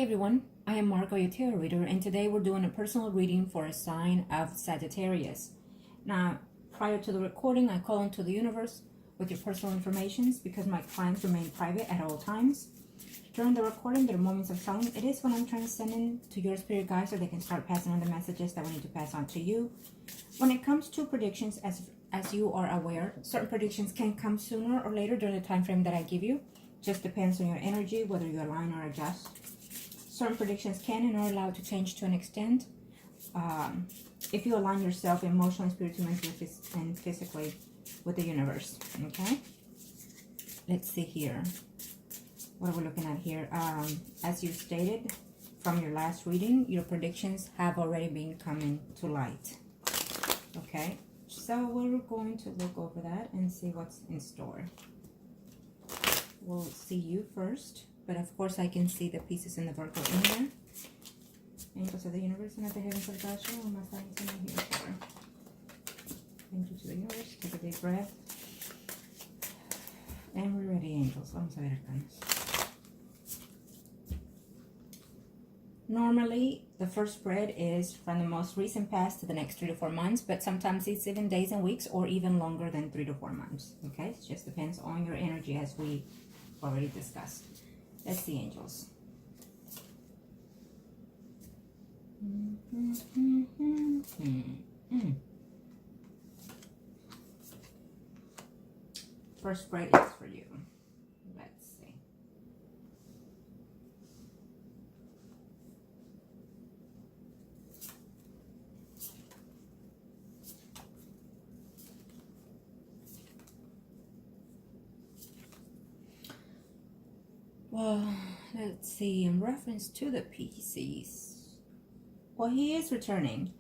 everyone, I am Margourtarotreader, and today we're doing a personal reading for a sign of Sagittarius. Now, prior to the recording, I call into the universe with your personal informations because my clients remain private at all times. During the recording, there are moments of silence. It is when I'm transcending to your spirit guides so they can start passing on the messages that we need to pass on to you. When it comes to predictions, as you are aware, certain predictions can come sooner or later during the time frame that I give you. Just depends on your energy, whether you align or adjust. Certain predictions can and are allowed to change to an extent. If you align yourself emotionally, spiritually, mentally, and physically with the universe. Okay? Let's see here. What are we looking at here? As you stated from your last reading, your predictions have already been coming to light. Okay? So we're going to look over that and see what's in store. We'll see you first. But of course, I can see the pieces in the Virgo in there. Angels of the universe and at the heavens of God, show my signs in here for. Angels of the universe, take a deep breath. And we're ready, angels. Vamos a ver arcanos. Normally, the first spread is from the most recent past to the next 3 to 4 months, but sometimes it's even days and weeks or even longer than 3 to 4 months. Okay, it just depends on your energy as we already discussed. Let's see, angels. First spread is for you. Let's see. Well, let's see, in reference to the pieces, well, he is returning.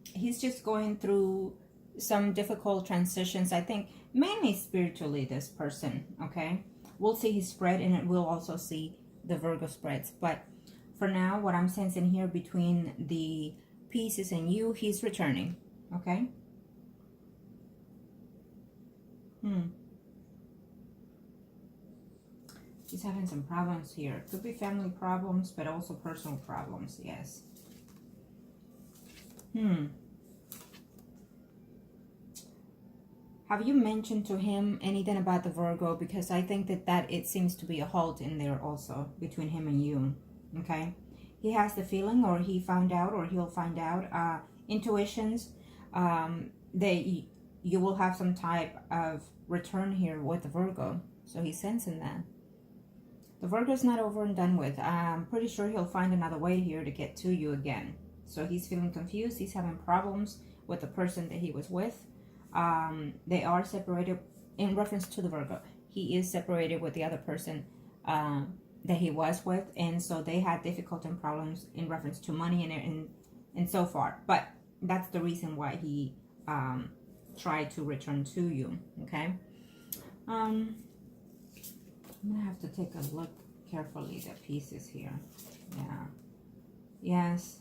He's just going through some difficult transitions, I think, mainly spiritually, this person, okay? We'll see his spread, and it will also see the Virgo spreads. But for now, what I'm sensing here between the pieces and you, he's returning, okay? He's having some problems here. Could be family problems, but also personal problems, yes. Have you mentioned to him anything about the Virgo? Because I think that it seems to be a halt in there also between him and you, okay? He has the feeling, or he found out, or he'll find out, intuitions, that you will have some type of return here with the Virgo. So he's sensing that. The Virgo's not over and done with. I'm pretty sure he'll find another way here to get to you again. So he's feeling confused. He's having problems with the person that he was with. They are separated in reference to the Virgo. He is separated with the other person that he was with. And so they had difficulty and problems in reference to money and so far. But that's the reason why he tried to return to you. Okay? I'm going to have to take a look carefully at the pieces here. Yeah. Yes.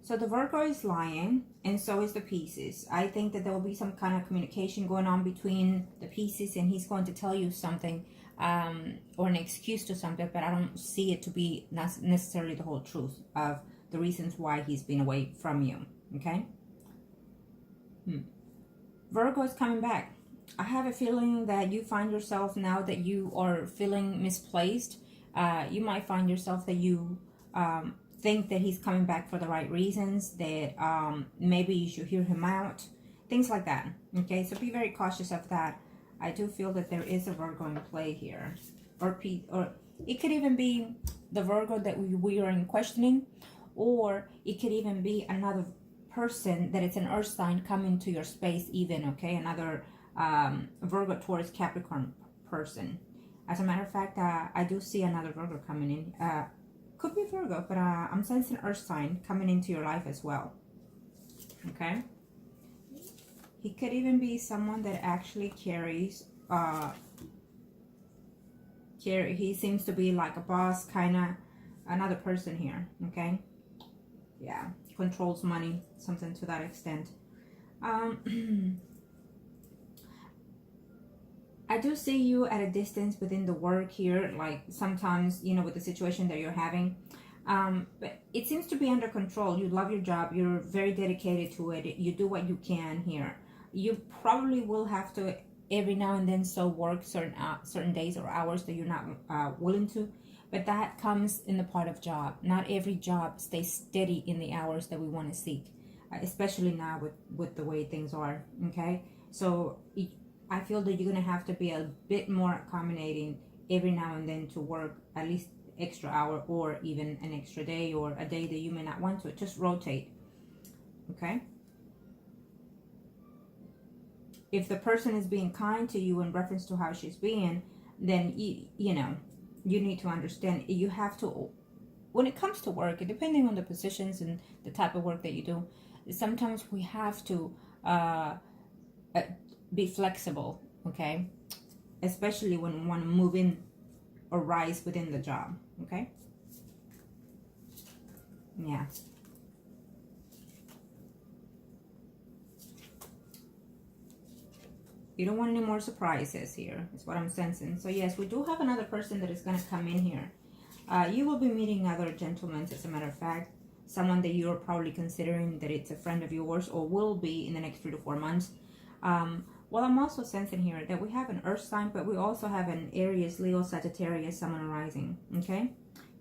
So the Virgo is lying, and so is the pieces. I think that there will be some kind of communication going on between the pieces, and he's going to tell you something or an excuse to something, but I don't see it to be necessarily the whole truth of the reasons why he's been away from you. Okay? Virgo is coming back. I have a feeling that you find yourself, now that you are feeling misplaced, you might find yourself that you think that he's coming back for the right reasons, that maybe you should hear him out, things like that. Okay, so be very cautious of that. I do feel that there is a Virgo in play here, or it could even be the Virgo that we are in questioning, or it could even be another person that it's an earth sign coming to your space even, okay? Another Virgo, Taurus, Capricorn person. As a matter of fact, I do see another Virgo coming in. Could be Virgo, but I'm sensing earth sign coming into your life as well. Okay? He could even be someone that actually carries, he seems to be like a boss, kind of another person here. Okay? Yeah. Controls money, something to that extent. I do see you at a distance within the work here, like sometimes, you know, with the situation that you're having. But it seems to be under control. You love your job. You're very dedicated to it. You do what you can here. You probably will have to every now and then so work certain days or hours that you're not willing to. But that comes in the part of job. Not every job stays steady in the hours that we want to seek, especially now with the way things are, okay? So I feel that you're going to have to be a bit more accommodating every now and then to work at least extra hour or even an extra day or a day that you may not want to. Just rotate, okay? If the person is being kind to you in reference to how she's being, then you know, you need to understand you have to, when it comes to work, depending on the positions and the type of work that you do, sometimes we have to be flexible, okay? Especially when we want to move in or rise within the job, okay? Yeah. You don't want any more surprises here, is what I'm sensing. So yes, we do have another person that is going to come in here. You will be meeting other gentlemen, as a matter of fact. Someone that you're probably considering that it's a friend of yours or will be in the next 3 to 4 months. Well, I'm also sensing here that we have an earth sign, but we also have an Aries, Leo, Sagittarius, Sun and Rising, okay?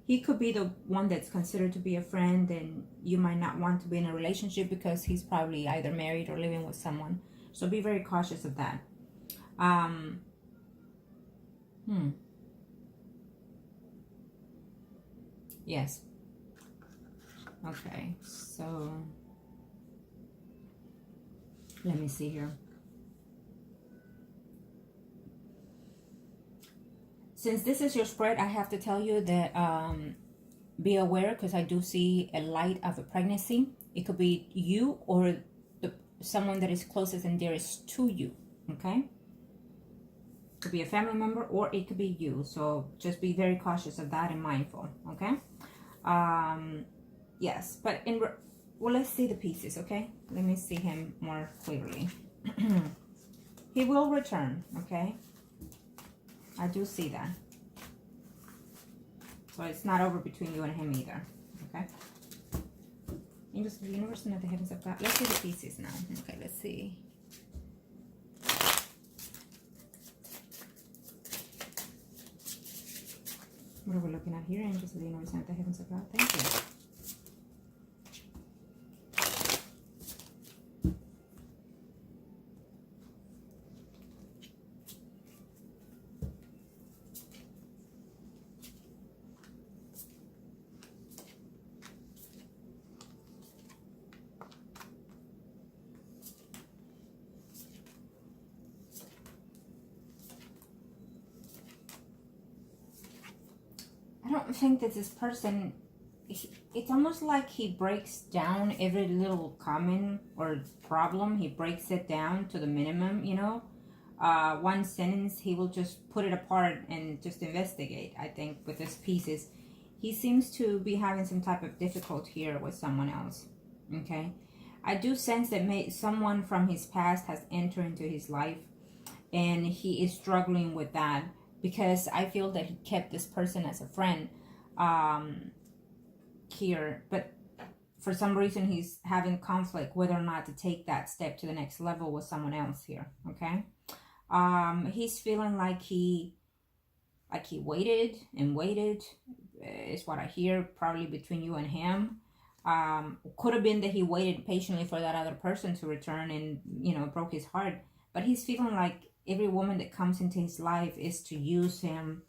He could be the one that's considered to be a friend, and you might not want to be in a relationship because he's probably either married or living with someone. So be very cautious of that. Yes. Okay, so let me see here. Since this is your spread, I have to tell you that be aware, because I do see a light of a pregnancy. It could be you or someone that is closest and dearest to you, okay? It could be a family member or it could be you. So just be very cautious of that and mindful, okay? Yes, but well, let's see the pieces, okay? Let me see him more clearly. He will return, okay? I do see that. So it's not over between you and him either, okay? Angels of the universe and of the heavens of God. Let's see the pieces now. Okay, let's see. What are we looking at here? Angels of the universe and of the heavens of God. Thank you. I don't think that this person, it's almost like he breaks down every little comment or problem. He breaks it down to the minimum, you know. One sentence, he will just put it apart and just investigate. I think with his pieces, he seems to be having some type of difficulty here with someone else, okay? I do sense that someone from his past has entered into his life and he is struggling with that, because I feel that he kept this person as a friend here, but for some reason he's having conflict whether or not to take that step to the next level with someone else here, okay? He's feeling like he waited and waited, is what I hear, probably between you and him. Could have been that he waited patiently for that other person to return and, you know, broke his heart, but he's feeling like every woman that comes into his life is to use him,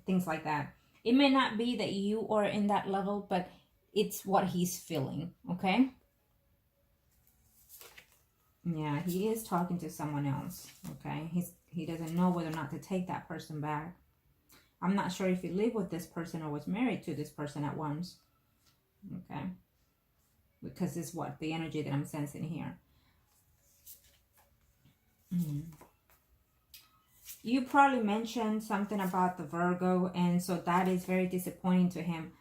things like that. It may not be that you are in that level, but it's what he's feeling, okay? Yeah, he is talking to someone else, okay? He doesn't know whether or not to take that person back. I'm not sure if he lived with this person or was married to this person at once, okay? Because it's what the energy that I'm sensing here. You probably mentioned something about the Virgo, and so that is very disappointing to him.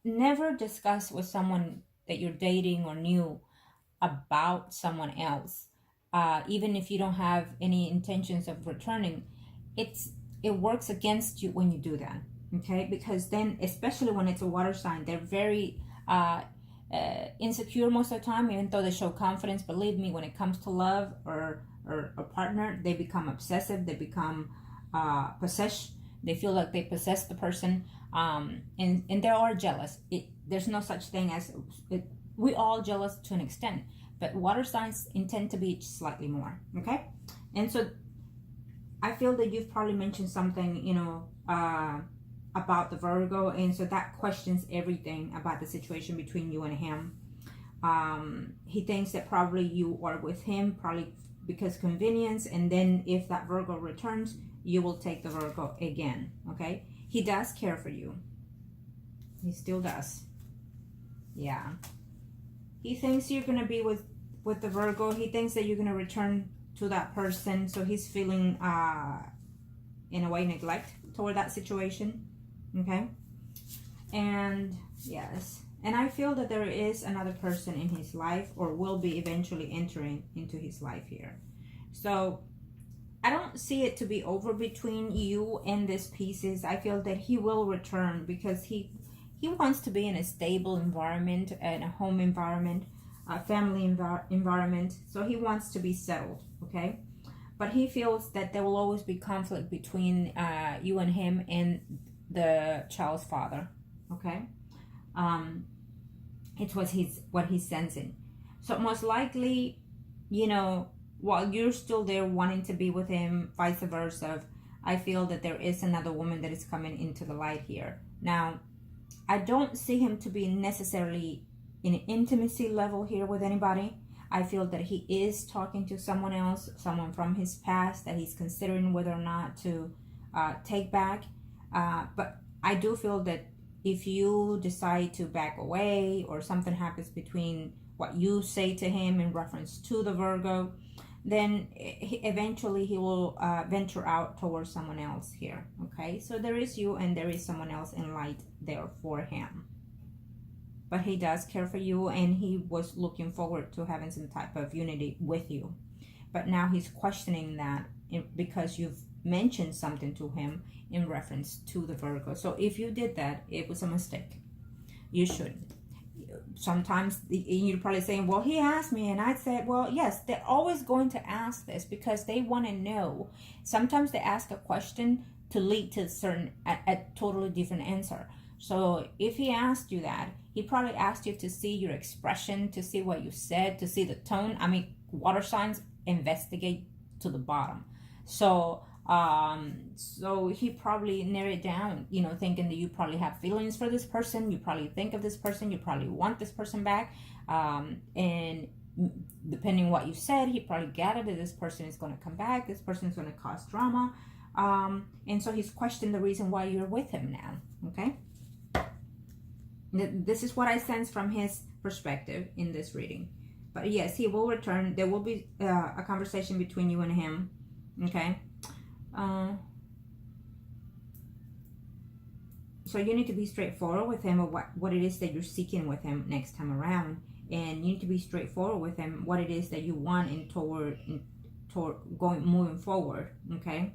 Never discuss with someone that you're dating or new about someone else. even if you don't have any intentions of returning, it works against you when you do that. Okay, because then, especially when it's a water sign, they're very insecure most of the time, even though they show confidence. Believe me, when it comes to love or a partner, they become obsessive, they become possessed. They feel like they possess the person, and they are jealous. There's no such thing as we all jealous to an extent, but water signs intend to be slightly more. Okay, and so I feel that you've probably mentioned something, about the Virgo, and so that questions everything about the situation between you and him. He thinks that probably you are with him probably because convenience, and then if that Virgo returns, you will take the Virgo again. Okay, he does care for you. He still does. Yeah, he thinks you're gonna be with the Virgo. He thinks that you're gonna return to that person, so he's feeling in a way neglect toward that situation. Okay, and yes, and I feel that there is another person in his life, or will be eventually entering into his life here. So I don't see it to be over between you and this pieces. I feel that he will return because he wants to be in a stable environment and a home environment, a family environment. So he wants to be settled. Okay, but he feels that there will always be conflict between you and him and the child's father. Okay, it's what he's sensing. So most likely, while you're still there wanting to be with him, vice versa, I feel that there is another woman that is coming into the light here. Now, I don't see him to be necessarily in an intimacy level here with anybody. I feel that he is talking to someone else, someone from his past that he's considering whether or not to take back. But I do feel that if you decide to back away, or something happens between what you say to him in reference to the Virgo, then eventually he will venture out towards someone else here. Okay, so there is you and there is someone else in light there for him. But he does care for you, and he was looking forward to having some type of unity with you. But now he's questioning that because you've mentioned something to him in reference to the Virgo. So if you did that, it was a mistake. You shouldn't. Sometimes you're probably saying, well, he asked me, and I said, well, yes, they're always going to ask this because they want to know. Sometimes they ask a question to lead to a totally different answer. So if he asked you that, he probably asked you to see your expression, to see what you said, to see the tone. I mean, water signs investigate to the bottom. So he probably narrowed it down, thinking that you probably have feelings for this person. You probably think of this person. You probably want this person back. And depending on what you said, he probably gathered that this person is going to come back. This person is going to cause drama. And so he's questioned the reason why you're with him now. Okay. This is what I sense from his perspective in this reading. But yes, he will return. There will be a conversation between you and him. Okay. So you need to be straightforward with him of what it is that you're seeking with him next time around, and you need to be straightforward with him what it is that you want toward moving forward. Okay.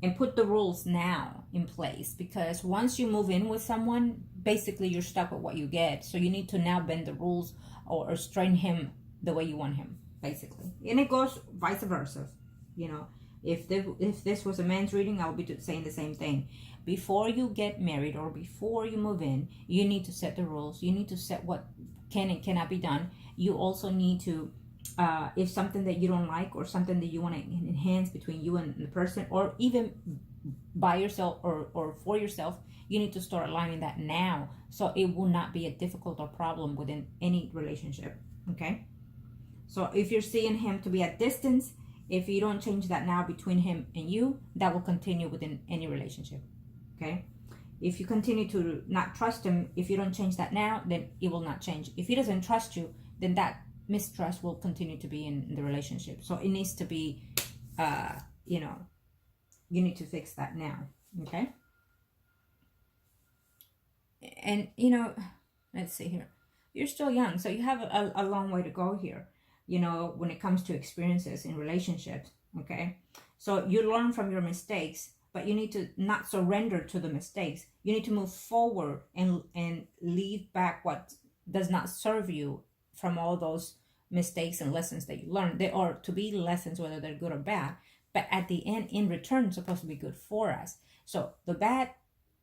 And put the rules now in place, because once you move in with someone, basically you're stuck with what you get. So you need to now bend the rules or strain him the way you want him, basically. And it goes vice versa. If this was a man's reading, I would be saying the same thing. Before you get married or before you move in, you need to set the rules. You need to set what can and cannot be done. You also need to, if something that you don't like or something that you want to enhance between you and the person, or even by yourself or for yourself, you need to start aligning that now, so it will not be a difficult or problem within any relationship. Okay. So if you're seeing him to be at distance, if you don't change that now between him and you, that will continue within any relationship. Okay. If you continue to not trust him, if you don't change that now, then it will not change. If he doesn't trust you, then that mistrust will continue to be in the relationship. So it needs to be, you need to fix that now. Okay. And, let's see here. You're still young, so you have a long way to go here. you know, when it comes to experiences in relationships. Okay, so you learn from your mistakes, but you need to not surrender to the mistakes. You need to move forward and leave back what does not serve you from all those mistakes and lessons that you learned. They are to be lessons, whether they're good or bad, but at the end, in return, it's supposed to be good for us. So the bad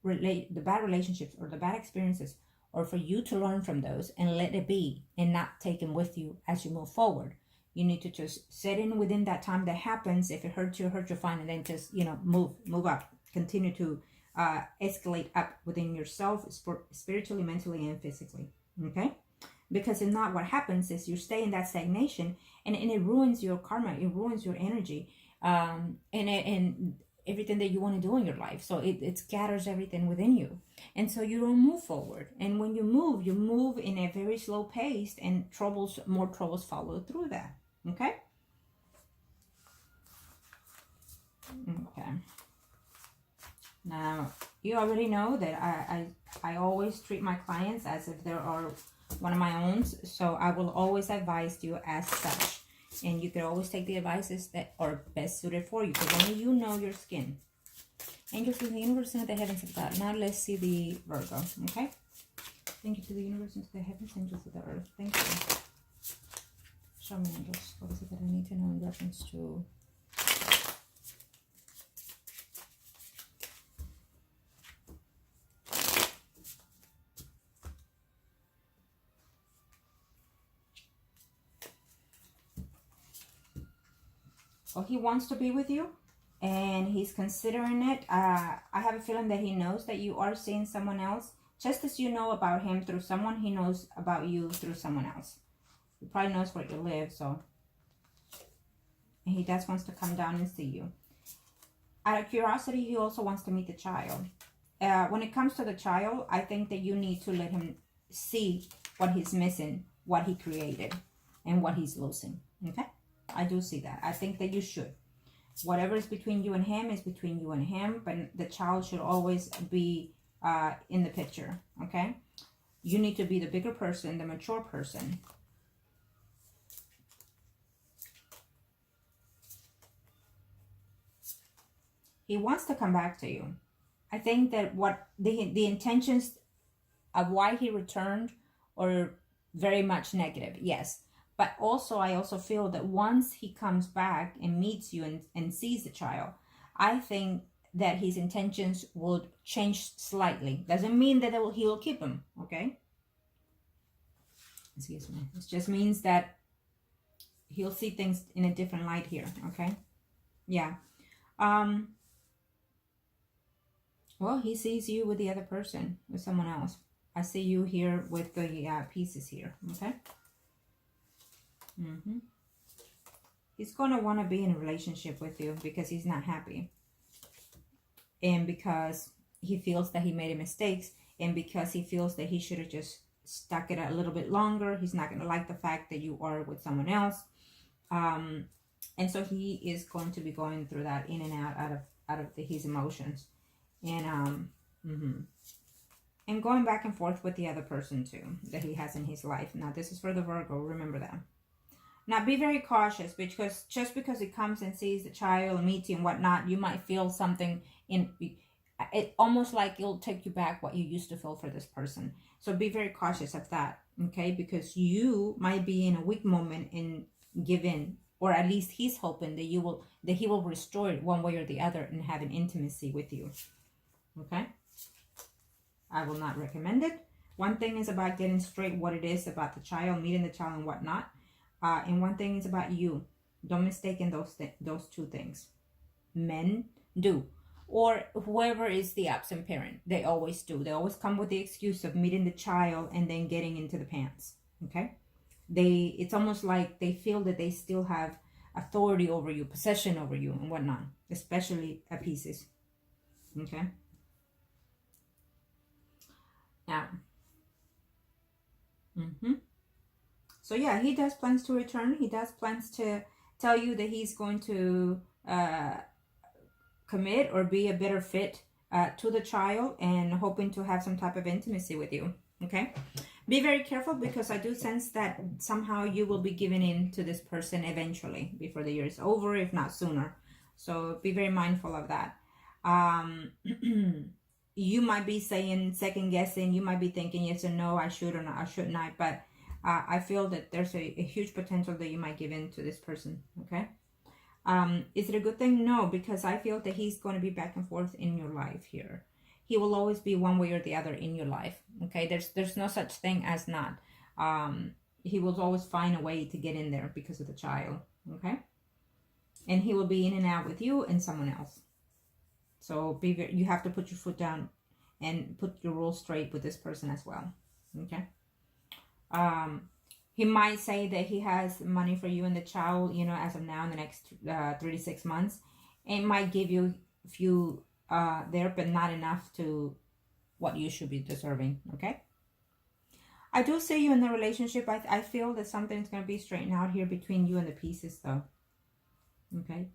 relationships or the bad experiences, or for you to learn from those and let it be, and not take them with you as you move forward. You need to just set in within that time that happens. If it hurts you, fine, and then just, you know, move up. Continue to escalate up within yourself, spiritually, mentally, and physically. Okay? Because if not, what happens is you stay in that stagnation, and it ruins your karma, it ruins your energy, and everything that you want to do in your life. So it scatters everything within you, and so you don't move forward. And when you move in a very slow pace, and more troubles follow through that. Okay. Now you already know that I always treat my clients as if they are one of my own, so I will always advise you as such. And you can always take the advices that are best suited for you, because only you know your skin. Angels in the universe and the heavens of God. Now let's see the Virgo, okay? Thank you to the universe and to the heavens, angels of the earth. Thank you. Show me, angels. What is it that I need to know in reference to... Well, he wants to be with you, and he's considering it. I have a feeling that he knows that you are seeing someone else. Just as you know about him through someone, he knows about you through someone else. He probably knows where you live, so. And he just wants to come down and see you. Out of curiosity, he also wants to meet the child. When it comes to the child, I think that you need to let him see what he's missing, what he created, and what he's losing. Okay? I do see that. I think that you should. Whatever is between you and him is between you and him, but the child should always be in the picture, okay? You need to be the bigger person, the mature person. He wants to come back to you. I think that what the intentions of why he returned are very much negative, yes. But also, I also feel that once he comes back and meets you and sees the child, I think that his intentions will change slightly. Doesn't mean that he will keep him, okay? Excuse me. It just means that he'll see things in a different light here, okay? Yeah. Well, he sees you with the other person, with someone else. I see you here with the pieces here, okay? He's going to want to be in a relationship with you because he's not happy. And because he feels that he made mistakes. And because he feels that he should have just stuck it a little bit longer. He's not going to like the fact that you are with someone else. And so he is going to be going through that in and out of his emotions. And and going back and forth with the other person too that he has in his life. Now this is for the Virgo. Remember that. Now, be very cautious, because just because he comes and sees the child and meets you and whatnot, you might feel something it almost like it'll take you back what you used to feel for this person. So be very cautious of that, okay? Because you might be in a weak moment and give in, or at least he's hoping that he will restore it one way or the other and have an intimacy with you, okay? I will not recommend it. One thing is about getting straight what it is about the child, meeting the child and whatnot. And one thing is about you. Don't mistake in those two things. Men do. Or whoever is the absent parent. They always do. They always come with the excuse of meeting the child and then getting into the pants. Okay? It's almost like they feel that they still have authority over you, possession over you and whatnot. Especially at Pisces. Okay? Now. So yeah, he does plans to return. He does plans to tell you that he's going to commit or be a better fit to the child, and hoping to have some type of intimacy with you. Okay? Be very careful, because I do sense that somehow you will be giving in to this person eventually before the year is over, if not sooner. So be very mindful of that. You might be saying, second guessing, you might be thinking yes or no, I should or not, I should not, but I feel that there's a huge potential that you might give in to this person, okay? Is it a good thing? No, because I feel that he's going to be back and forth in your life here. He will always be one way or the other in your life, okay? There's no such thing as not. He will always find a way to get in there because of the child, okay? And he will be in and out with you and someone else. So you have to put your foot down and put your rules straight with this person as well, okay? He might say that he has money for you and the child, you know, as of now in the next 3 to 6 months. It might give you a few there, but not enough to what you should be deserving, okay? I do see you in the relationship. I feel that something's going to be straightened out here between you and the pieces, though, okay?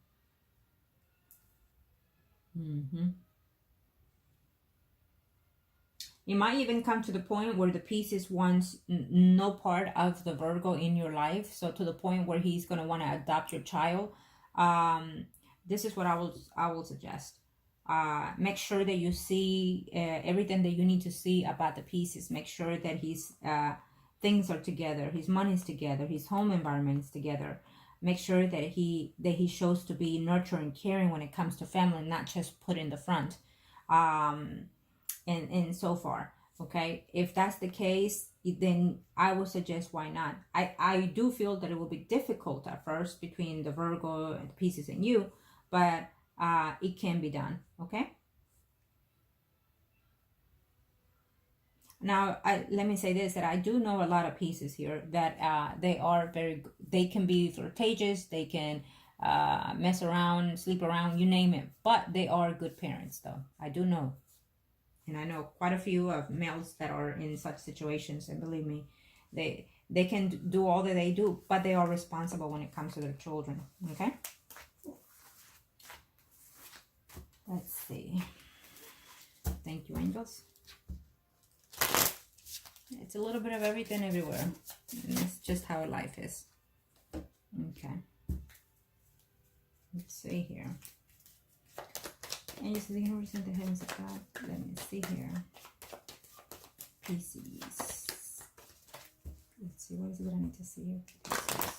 It might even come to the point where the Pieces wants no part of the Virgo in your life. So to the point where he's going to want to adopt your child. This is what I will suggest. Make sure that you see everything that you need to see about the Pieces. Make sure that his things are together, his money's together, his home environment is together. Make sure that he shows to be nurturing, caring when it comes to family, not just put in the front. And so far, okay? If that's the case, then I would suggest why not. I do feel that it will be difficult at first between the Virgo and the Pieces and you, but it can be done, okay? Now, let me say this, that I do know a lot of Pieces here that they can be flirtatious, they can mess around, sleep around, you name it, but they are good parents, though. I do know. And I know quite a few of males that are in such situations, and believe me, they can do all that they do, but they are responsible when it comes to their children, okay? Let's see. Thank you, angels. It's a little bit of everything everywhere, and it's just how life is. Okay. Let's see here. And you see the universe and the heavens of God. Let me see here. Pieces. Let's see, what is it that I need to see here? Pieces.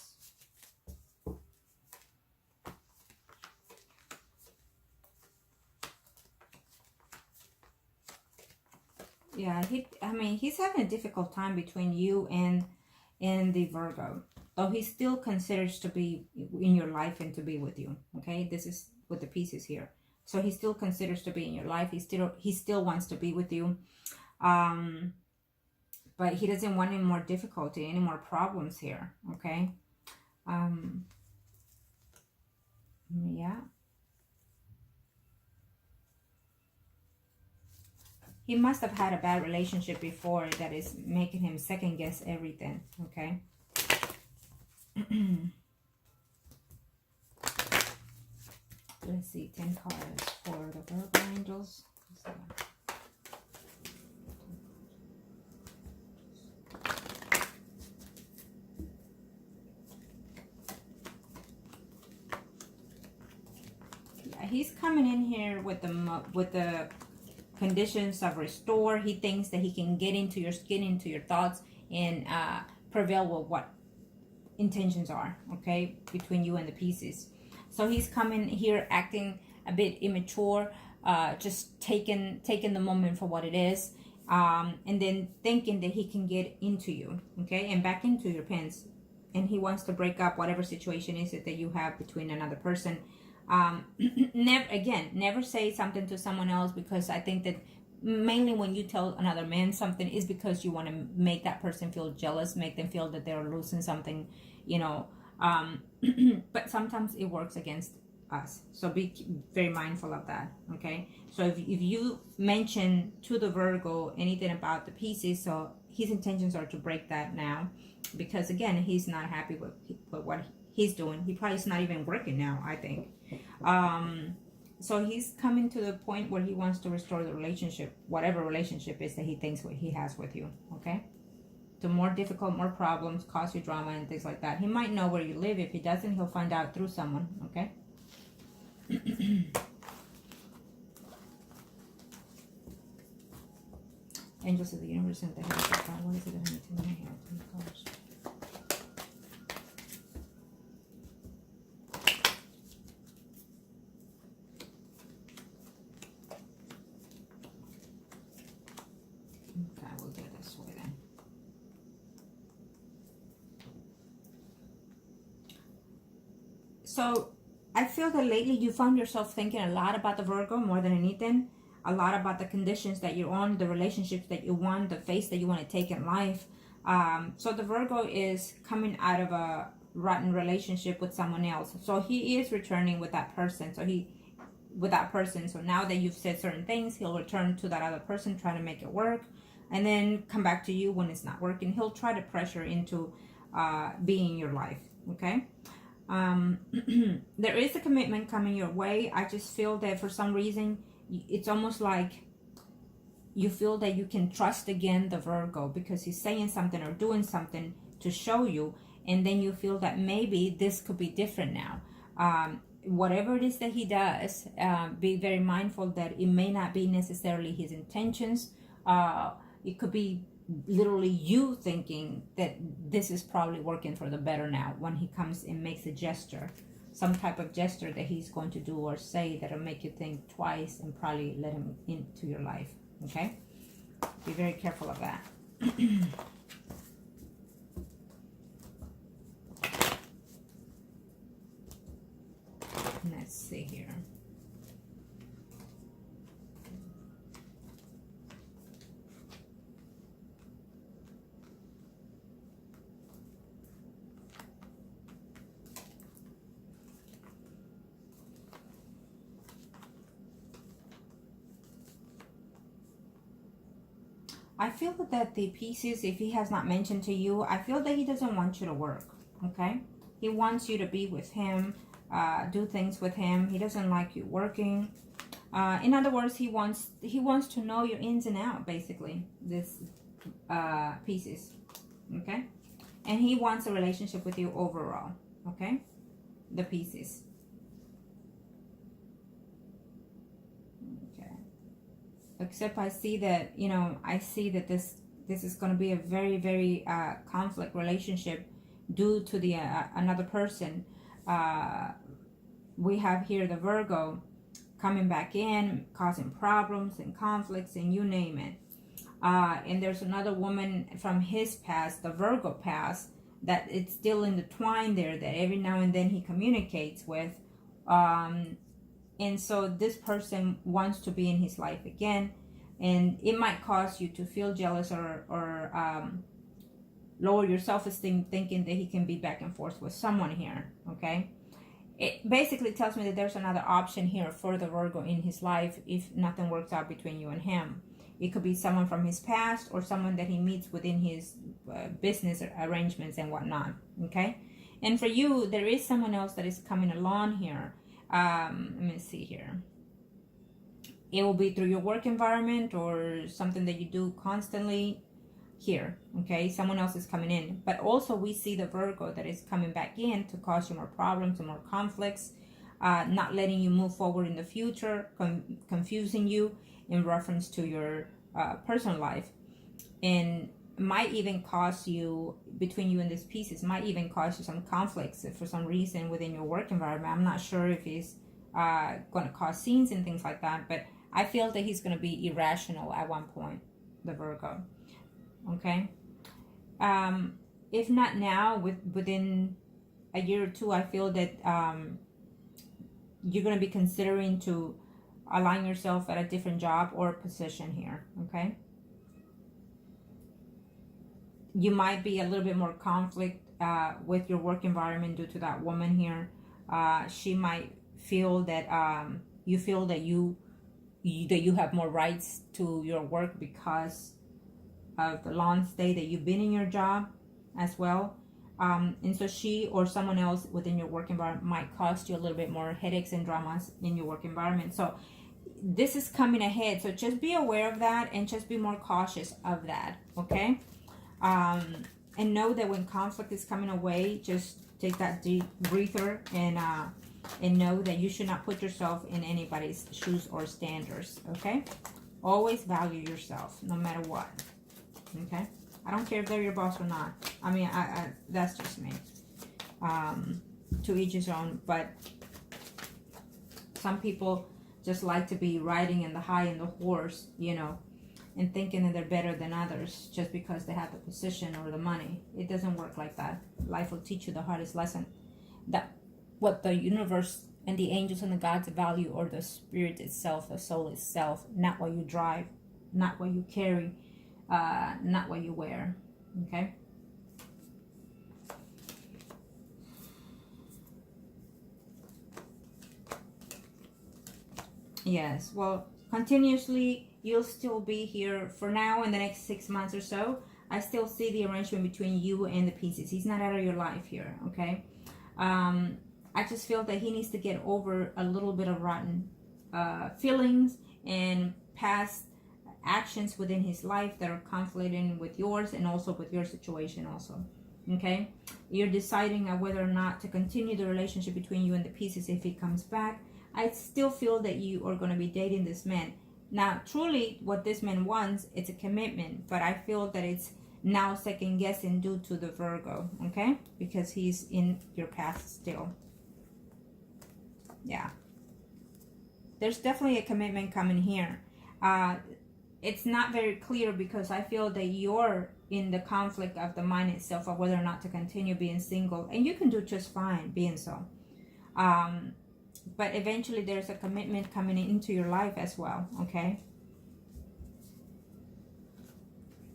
Yeah, he's having a difficult time between you and the Virgo. Though he still considers to be in your life and to be with you. Okay, this is with the Pieces here. So he still considers to be in your life. He still wants to be with you. But he doesn't want any more difficulty, any more problems here. Okay. Yeah. He must have had a bad relationship before that is making him second guess everything. Okay. Let's see, 10 cards for the Virgo angels. Yeah, he's coming in here with the conditions of restore. He thinks that he can get into your skin, into your thoughts, and prevail with what intentions are, okay, between you and the Pieces. So he's coming here acting a bit immature, just taking the moment for what it is, and then thinking that he can get into you, okay, and back into your pants. And he wants to break up whatever situation is it that you have between another person. Never say something to someone else, because I think that mainly when you tell another man something is because you want to make that person feel jealous, make them feel that they're losing something, you know. But sometimes it works against us, so be very mindful of that, okay? So if you mention to the Virgo anything about the Pieces, so his intentions are to break that now, because again, he's not happy with what he's doing. He probably is not even working now, I think. So he's coming to the point where he wants to restore the relationship, whatever relationship is that he thinks he has with you, okay? to more difficult, more problems, cause you drama and things like that. He might know where you live. If he doesn't, he'll find out through someone, okay? Angels of the universe and the head of God. What is it that I need to know here? Okay, we'll do it this way then. So I feel that lately you found yourself thinking a lot about the Virgo more than anything. A lot about the conditions that you're on, the relationships that you want, the face that you want to take in life. So the Virgo is coming out of a rotten relationship with someone else. So he is returning with that person. So now that you've said certain things, he'll return to that other person, try to make it work, and then come back to you when it's not working. He'll try to pressure into being in your life, okay? There is a commitment coming your way. I just feel that for some reason, it's almost like you feel that you can trust again the Virgo because he's saying something or doing something to show you, and then you feel that maybe this could be different now. Whatever it is that he does, be very mindful that it may not be necessarily his intentions. It could be literally you thinking that this is probably working for the better now when he comes and makes a gesture. Some type of gesture that he's going to do or say that'll make you think twice and probably let him into your life, okay? Be very careful of that. Let's see here. I feel that the pieces, if he has not mentioned to you, I feel that he doesn't want you to work, okay? He wants you to be with him, do things with him. He doesn't like you working. In other words, he wants to know your ins and outs, basically, this pieces, okay? And he wants a relationship with you overall, okay? The pieces. Except I see that, I see that this is going to be a very, very conflict relationship due to the another person. We have here the Virgo coming back in, causing problems and conflicts and you name it. And there's another woman from his past, the Virgo past, that it's still intertwined there that every now and then he communicates with. And so this person wants to be in his life again. And it might cause you to feel jealous or lower your self-esteem thinking that he can be back and forth with someone here, okay? It basically tells me that there's another option here for the Virgo in his life if nothing works out between you and him. It could be someone from his past or someone that he meets within his business arrangements and whatnot, okay? And for you, there is someone else that is coming along here. Let me see here. It will be through your work environment or something that you do constantly here, okay? Someone else is coming in. But also we see the Virgo that is coming back in to cause you more problems and more conflicts, not letting you move forward in the future, confusing you in reference to your personal life. And might even cause you, between you and these pieces, might even cause you some conflicts for some reason within your work environment. I'm not sure if he's going to cause scenes and things like that, but I feel that he's going to be irrational at one point, the Virgo, okay? If not now, within a year or two, I feel that you're going to be considering to align yourself at a different job or position here, okay? You might be a little bit more conflict with your work environment due to that woman here. She might feel that you feel that you have more rights to your work because of the long stay that you've been in your job as well. And so she or someone else within your work environment might cost you a little bit more headaches and dramas in your work environment. So this is coming ahead. So just be aware of that and just be more cautious of that, okay? And know that when conflict is coming away, just take that deep breather and know that you should not put yourself in anybody's shoes or standards, okay? Always value yourself, no matter what, okay? I don't care if they're your boss or not. I mean, that's just me. To each his own, but some people just like to be riding in the high in the horse, you know, and thinking that they're better than others just because they have the position or the money. It doesn't work like that. Life will teach you the hardest lesson. That what the universe and the angels and the gods value, or the spirit itself, the soul itself, not what you drive, not what you carry, not what you wear. Okay? Yes, well, continuously, you'll still be here for now in the next 6 months or so. I still see the arrangement between you and the pieces. He's not out of your life here, okay? I just feel that he needs to get over a little bit of rotten feelings and past actions within his life that are conflicting with yours and also with your situation also, okay? You're deciding whether or not to continue the relationship between you and the pieces if he comes back. I still feel that you are going to be dating this man. Now, truly, what this man wants, it's a commitment. But I feel that it's now second guessing due to the Virgo, okay? Because he's in your past still. Yeah. There's definitely a commitment coming here. It's not very clear because I feel that you're in the conflict of the mind itself of whether or not to continue being single. And you can do just fine being so. But eventually there's a commitment coming into your life as well, okay?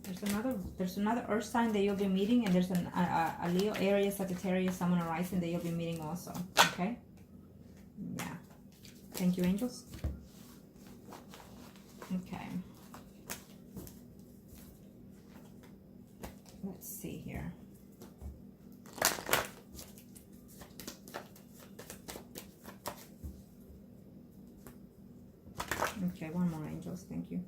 There's another earth sign that you'll be meeting, and there's a Leo, Aries, Sagittarius, Sun, and Rising that you'll be meeting also, okay? Yeah. Thank you, angels. Okay. Let's see here. Okay, one more, angels. Thank you.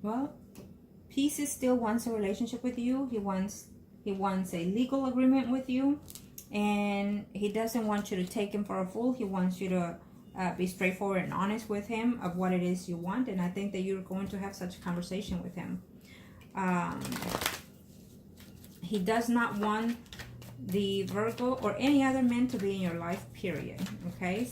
Well, Pieces still wants a relationship with you. He wants a legal agreement with you, and he doesn't want you to take him for a fool. He wants you to be straightforward and honest with him of what it is you want, and I think that you're going to have such a conversation with him. He does not want the Virgo or any other man to be in your life, period. Okay?